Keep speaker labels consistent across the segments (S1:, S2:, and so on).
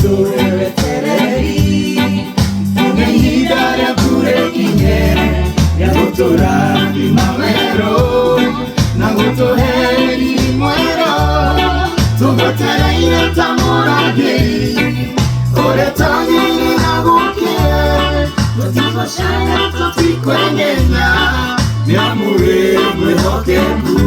S1: Ngai wetereri ihinda riaku rikinye rĩa gũtũrathima werũ na gũtũhe riri mwerũ tũgwetereire ta mũrangĩri ũretagĩrĩra gũkĩe tũtigũcaya tũtikwĩng'enya nĩamu wĩ mwĩhokeku.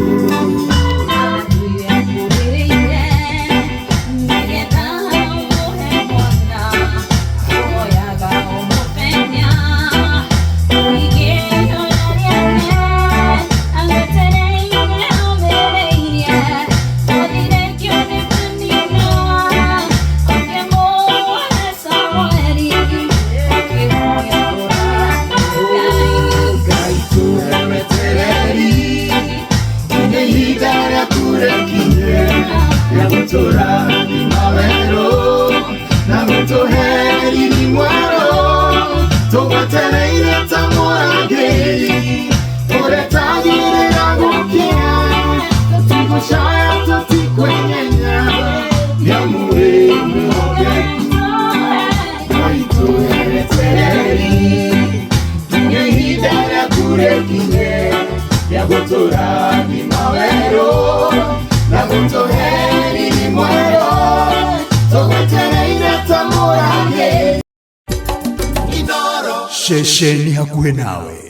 S1: Tũrathima werũ na gũtũhe riri mwerũ tũgwetereire ta mũrangĩri ũretagĩrĩra gũkĩa tũtigũcaya tũtikwĩng'enya nĩamu wĩ mwĩhokeku. Ngai wetereri ihinda riaku rikinye rĩa gũtũrathima werũ na gũtũhe riri mwerũ tũgwetereire ta mũrangĩri. Inooro, ceceni hakuhĩ nawe.